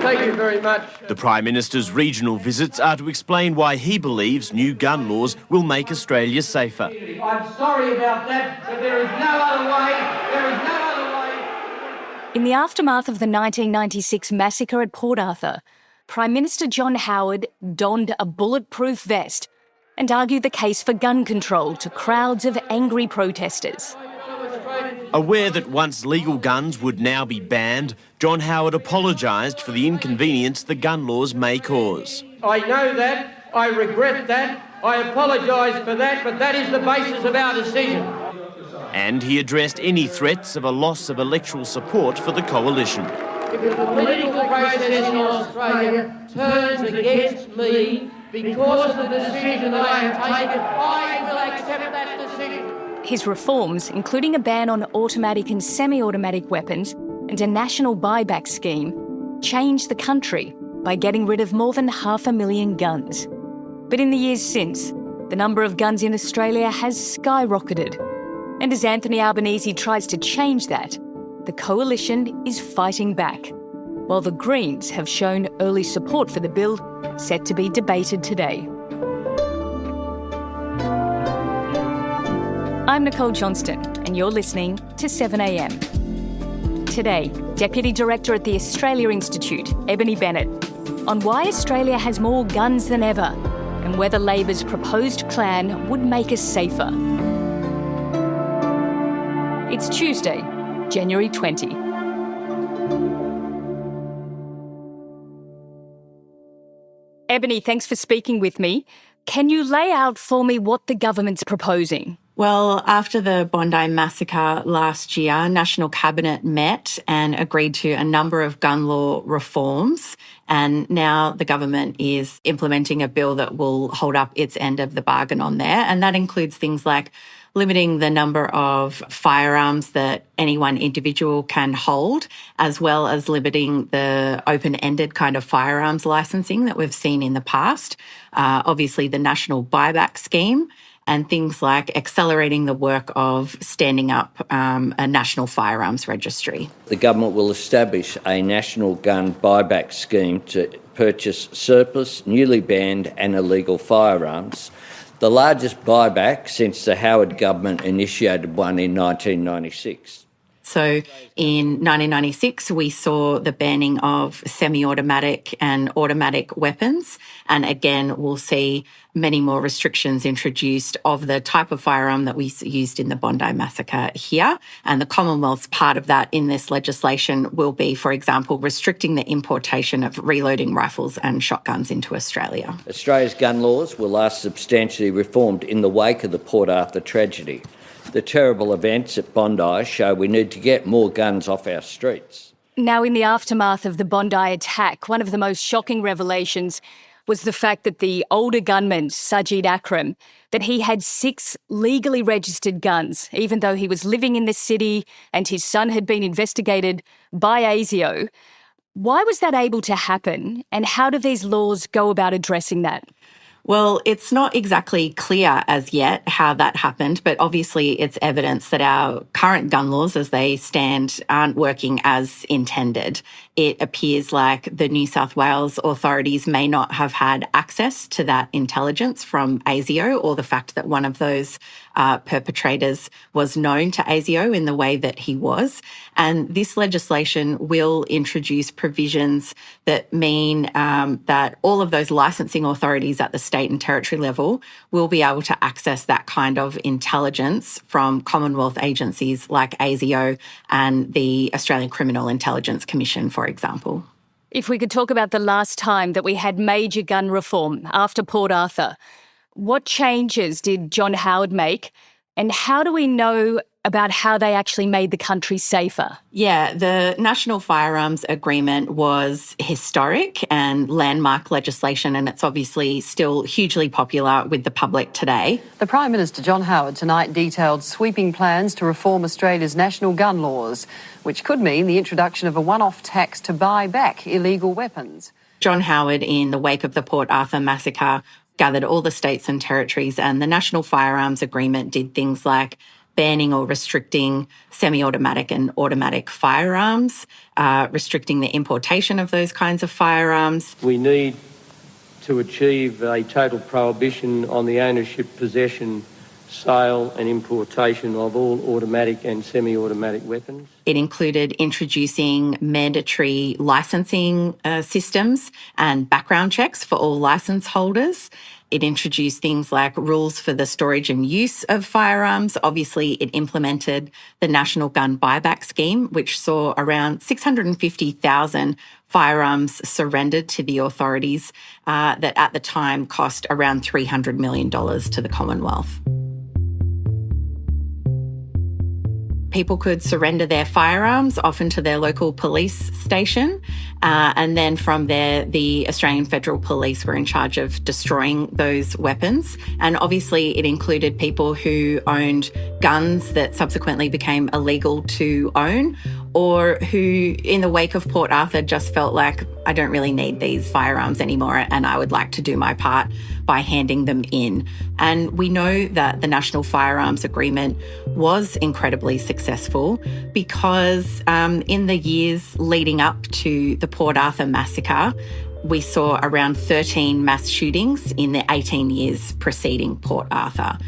Thank you very much. The Prime Minister's regional visits are to explain why he believes new gun laws will make Australia safer. I'm sorry about that, but there is no other way. There is no other way. In the aftermath of the 1996 massacre at Port Arthur, Prime Minister John Howard donned a bulletproof vest and argued the case for gun control to crowds of angry protesters. Aware that once legal guns would now be banned, John Howard apologised for the inconvenience the gun laws may cause. I know that, I regret that, I apologise for that, but that is the basis of our decision. And he addressed any threats of a loss of electoral support for the coalition. If the political process in Australia turns against me because of the decision that I have taken, I will accept that decision. His reforms, including a ban on automatic and semi-automatic weapons and a national buyback scheme, changed the country by getting rid of more than 500,000 guns. But in the years since, the number of guns in Australia has skyrocketed. And as Anthony Albanese tries to change that, the coalition is fighting back, while the Greens have shown early support for the bill set to be debated today. I'm Nicole Johnston, and you're listening to 7am. Today, Deputy Director at the Australia Institute, Ebony Bennett, on why Australia has more guns than ever and whether Labor's proposed plan would make us safer. It's Tuesday, January 20. Ebony, thanks for speaking with me. Can you lay out for me what the government's proposing? Well, after the Bondi massacre last year, National Cabinet met and agreed to a number of gun law reforms. And now the government is implementing a bill that will hold up its end of the bargain on there. And that includes things like limiting the number of firearms that any one individual can hold, as well as limiting the open-ended kind of firearms licensing that we've seen in the past. Obviously, the national buyback scheme, and things like accelerating the work of standing up a national firearms registry. The government will establish a national gun buyback scheme to purchase surplus, newly banned and illegal firearms, the largest buyback since the Howard government initiated one in 1996. So in 1996, we saw the banning of semi-automatic and automatic weapons. And again, we'll see many more restrictions introduced of the type of firearm that we used in the Bondi massacre here. And the Commonwealth's part of that in this legislation will be, for example, restricting the importation of reloading rifles and shotguns into Australia. Australia's gun laws were last substantially reformed in the wake of the Port Arthur tragedy. The terrible events at Bondi show we need to get more guns off our streets. Now, in the aftermath of the Bondi attack, one of the most shocking revelations was the fact that the older gunman, Sajid Akram, that he had 6 legally registered guns, even though he was living in the city and his son had been investigated by ASIO. Why was that able to happen, and how do these laws go about addressing that? Well, it's not exactly clear as yet how that happened, but obviously it's evidence that our current gun laws as they stand aren't working as intended. It appears like the New South Wales authorities may not have had access to that intelligence from ASIO, or the fact that one of those perpetrators was known to ASIO in the way that he was. And this legislation will introduce provisions that mean that all of those licensing authorities at the state and territory level will be able to access that kind of intelligence from Commonwealth agencies like ASIO and the Australian Criminal Intelligence Commission, for example. If we could talk about the last time that we had major gun reform after Port Arthur, what changes did John Howard make, and how do we know about how they actually made the country safer? Yeah, the National Firearms Agreement was historic and landmark legislation, and it's obviously still hugely popular with the public today. The Prime Minister John Howard tonight detailed sweeping plans to reform Australia's national gun laws, which could mean the introduction of a one-off tax to buy back illegal weapons. John Howard, in the wake of the Port Arthur massacre, gathered all the states and territories, and the National Firearms Agreement did things like banning or restricting semi-automatic and automatic firearms, restricting the importation of those kinds of firearms. We need to achieve a total prohibition on the ownership, possession, sale and importation of all automatic and semi-automatic weapons. It included introducing mandatory licensing systems and background checks for all licence holders. It introduced things like rules for the storage and use of firearms. Obviously, it implemented the National Gun Buyback Scheme, which saw around 650,000 firearms surrendered to the authorities that at the time cost around $300 million to the Commonwealth. People could surrender their firearms, often to their local police station, and then from there, the Australian Federal Police were in charge of destroying those weapons. And obviously, it included people who owned guns that subsequently became illegal to own, or who, in the wake of Port Arthur, just felt like, I don't really need these firearms anymore and I would like to do my part by handing them in. And we know that the National Firearms Agreement was incredibly successful because in the years leading up to the Port Arthur massacre, we saw around 13 mass shootings in the 18 years preceding Port Arthur.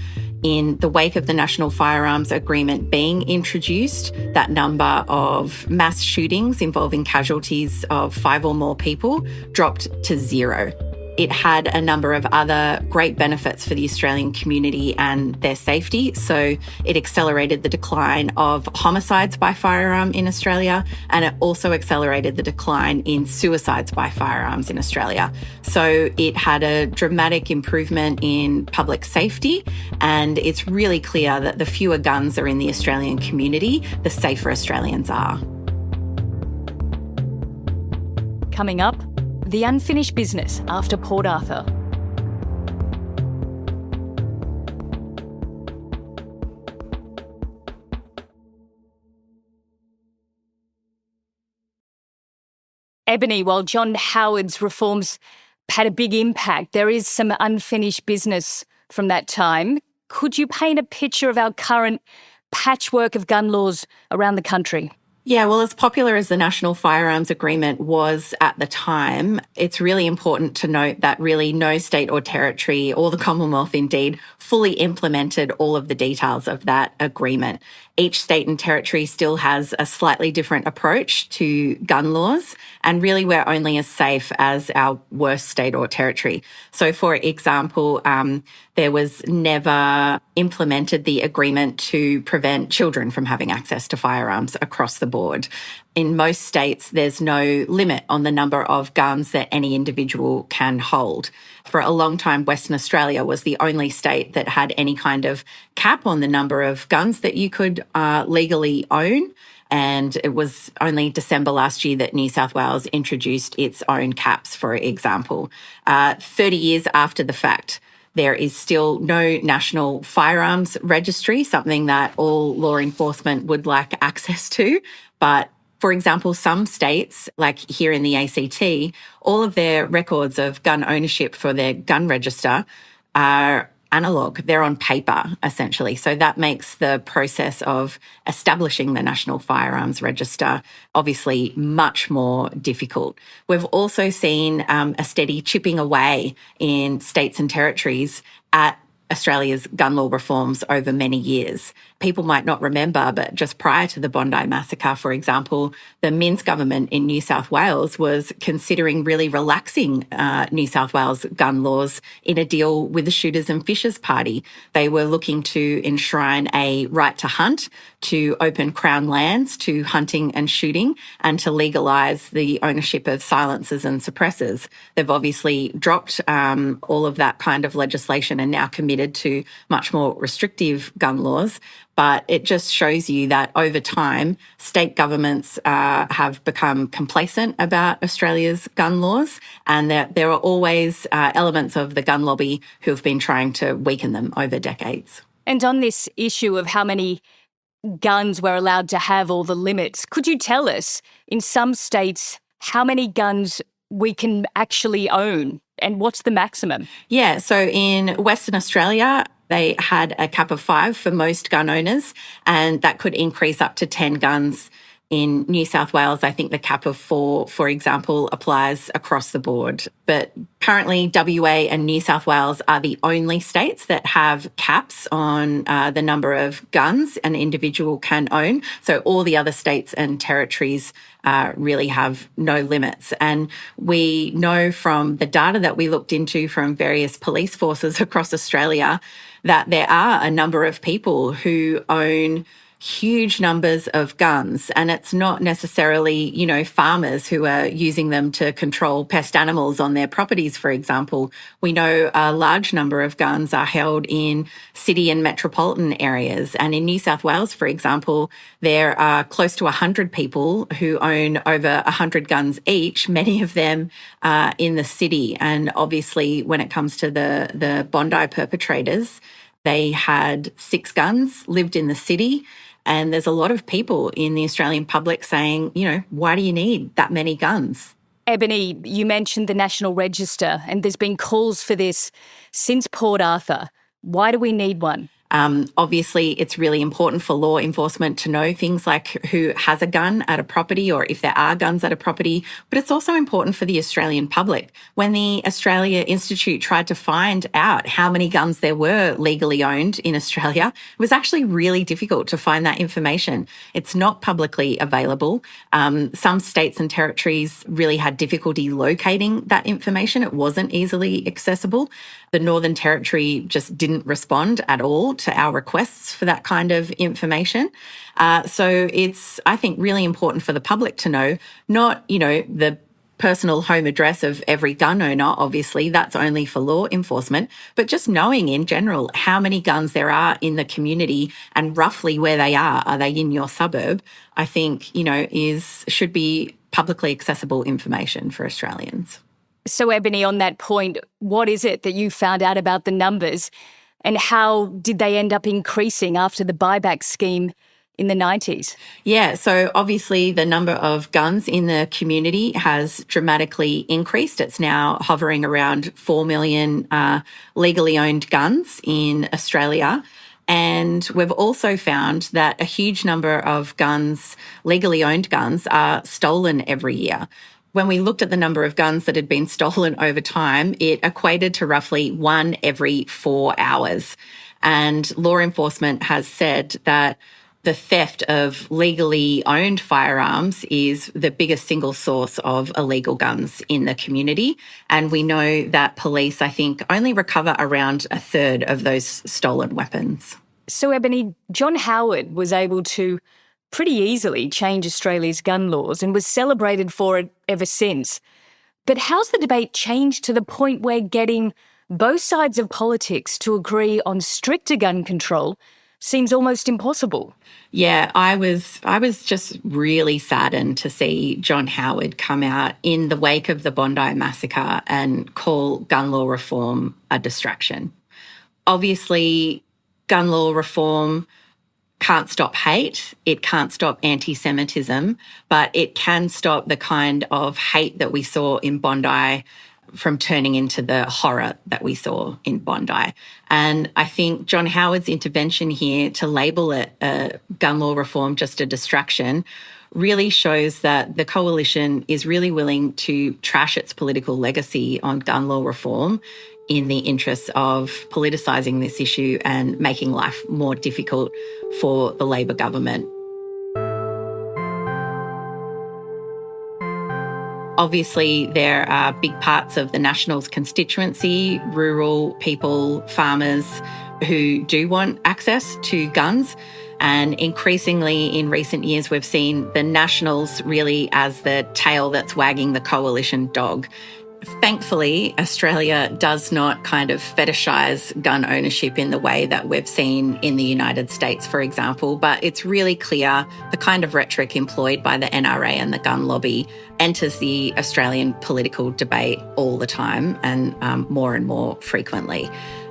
In the wake of the National Firearms Agreement being introduced, that number of mass shootings involving casualties of 5 or more people dropped to 0. It had a number of other great benefits for the Australian community and their safety. So it accelerated the decline of homicides by firearm in Australia, and it also accelerated the decline in suicides by firearms in Australia. So it had a dramatic improvement in public safety, and it's really clear that the fewer guns are in the Australian community, the safer Australians are. Coming up, the unfinished business after Port Arthur. Ebony, while John Howard's reforms had a big impact, there is some unfinished business from that time. Could you paint a picture of our current patchwork of gun laws around the country? Yeah, well, as popular as the National Firearms Agreement was at the time, it's really important to note that really no state or territory, or the Commonwealth indeed, fully implemented all of the details of that agreement. Each state and territory still has a slightly different approach to gun laws, and really we're only as safe as our worst state or territory. So, for example, there was never implemented the agreement to prevent children from having access to firearms across the board. In most states, there's no limit on the number of guns that any individual can hold. For a long time, Western Australia was the only state that had any kind of cap on the number of guns that you could legally own. And it was only December last year that New South Wales introduced its own caps, for example. 30 years after the fact, there is still no national firearms registry, something that all law enforcement would like access to. But for example, some states, like here in the ACT, all of their records of gun ownership for their gun register are analogue. They're on paper, essentially. So that makes the process of establishing the National Firearms Register obviously much more difficult. We've also seen a steady chipping away in states and territories at Australia's gun law reforms over many years. People might not remember, but just prior to the Bondi massacre, for example, the Minns government in New South Wales was considering really relaxing New South Wales gun laws in a deal with the Shooters and Fishers Party. They were looking to enshrine a right to hunt, to open Crown lands to hunting and shooting, and to legalise the ownership of silencers and suppressors. They've obviously dropped all of that kind of legislation and now committed to much more restrictive gun laws. But it just shows you that over time, state governments have become complacent about Australia's gun laws, and that there are always elements of the gun lobby who have been trying to weaken them over decades. And on this issue of how many guns we're allowed to have, all the limits, could you tell us, in some states, how many guns we can actually own and what's the maximum? Yeah, so in Western Australia, They had a cap of 5 for most gun owners, and that could increase up to 10 guns. In New South Wales, I think the cap of 4, for example, applies across the board. But currently, WA and New South Wales are the only states that have caps on the number of guns an individual can own. So all the other states and territories really have no limits. And we know from the data that we looked into from various police forces across Australia that there are a number of people who own huge numbers of guns, and it's not necessarily, farmers who are using them to control pest animals on their properties, for example. We know a large number of guns are held in city and metropolitan areas, and in New South Wales, for example, there are close to 100 people who own over 100 guns each, many of them in the city. And obviously, when it comes to the Bondi perpetrators, they had 6 guns, lived in the city. And there's a lot of people in the Australian public saying, why do you need that many guns? Ebony, you mentioned the National Register, and there's been calls for this since Port Arthur. Why do we need one? Obviously, it's really important for law enforcement to know things like who has a gun at a property or if there are guns at a property, but it's also important for the Australian public. When the Australia Institute tried to find out how many guns there were legally owned in Australia, it was actually really difficult to find that information. It's not publicly available. Some states and territories really had difficulty locating that information. It wasn't easily accessible. The Northern Territory just didn't respond at all to our requests for that kind of information. So it's, I think, really important for the public to know, not, the personal home address of every gun owner, obviously, that's only for law enforcement, but just knowing in general how many guns there are in the community and roughly where they are. Are they in your suburb? I think, should be publicly accessible information for Australians. So, Ebony, on that point, what is it that you found out about the numbers and how did they end up increasing after the buyback scheme in the 90s? Yeah, so obviously the number of guns in the community has dramatically increased. It's now hovering around 4 million legally owned guns in Australia. And we've also found that a huge number of guns, legally owned guns, are stolen every year. When we looked at the number of guns that had been stolen over time, it equated to roughly 1 every 4 hours. And law enforcement has said that the theft of legally owned firearms is the biggest single source of illegal guns in the community. And we know that police, I think, only recover around a third of those stolen weapons. So, Ebony, John Howard was able to pretty easily change Australia's gun laws and was celebrated for it ever since. But how's the debate changed to the point where getting both sides of politics to agree on stricter gun control seems almost impossible? Yeah, I was just really saddened to see John Howard come out in the wake of the Bondi massacre and call gun law reform a distraction. Obviously, gun law reform can't stop hate, it can't stop anti-Semitism, but it can stop the kind of hate that we saw in Bondi from turning into the horror that we saw in Bondi. And I think John Howard's intervention here to label it gun law reform just a distraction really shows that the coalition is really willing to trash its political legacy on gun law reform in the interests of politicising this issue and making life more difficult for the Labor government. Obviously, there are big parts of the Nationals constituency, rural people, farmers, who do want access to guns. And increasingly in recent years, we've seen the Nationals really as the tail that's wagging the coalition dog. Thankfully, Australia does not kind of fetishise gun ownership in the way that we've seen in the United States, for example, but it's really clear the kind of rhetoric employed by the NRA and the gun lobby enters the Australian political debate all the time and more frequently.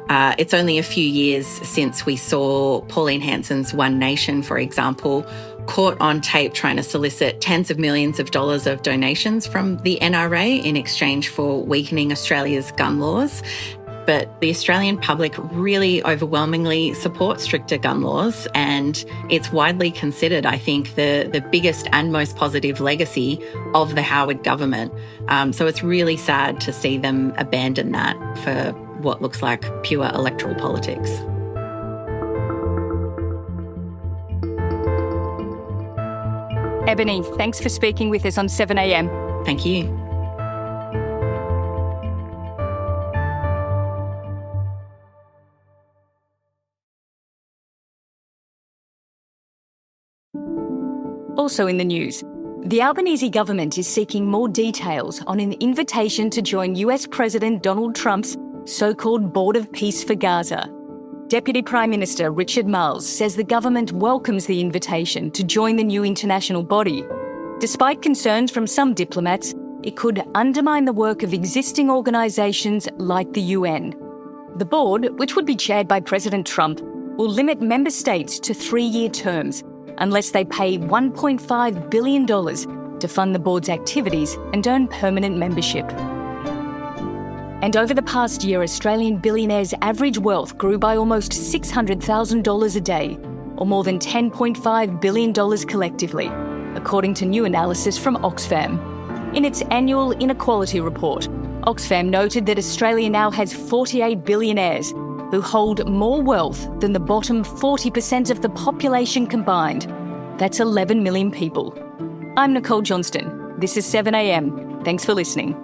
It's only a few years since we saw Pauline Hanson's One Nation, for example, caught on tape trying to solicit tens of millions of dollars of donations from the NRA in exchange for weakening Australia's gun laws. but the Australian public really overwhelmingly supports stricter gun laws, and it's widely considered, I think, the biggest and most positive legacy of the Howard government. So it's really sad to see them abandon that for what looks like pure electoral politics. Ebony, thanks for speaking with us on 7am. Thank you. Also in the news, the Albanese government is seeking more details on an invitation to join US President Donald Trump's so-called Board of Peace for Gaza. Deputy Prime Minister Richard Marles says the government welcomes the invitation to join the new international body. Despite concerns from some diplomats, it could undermine the work of existing organisations like the UN. The board, which would be chaired by President Trump, will limit member states to 3-year terms unless they pay $1.5 billion to fund the board's activities and earn permanent membership. And over the past year, Australian billionaires' average wealth grew by almost $600,000 a day, or more than $10.5 billion collectively, according to new analysis from Oxfam. In its annual inequality report, Oxfam noted that Australia now has 48 billionaires who hold more wealth than the bottom 40% of the population combined. That's 11 million people. I'm Nicole Johnston. This is 7am. Thanks for listening.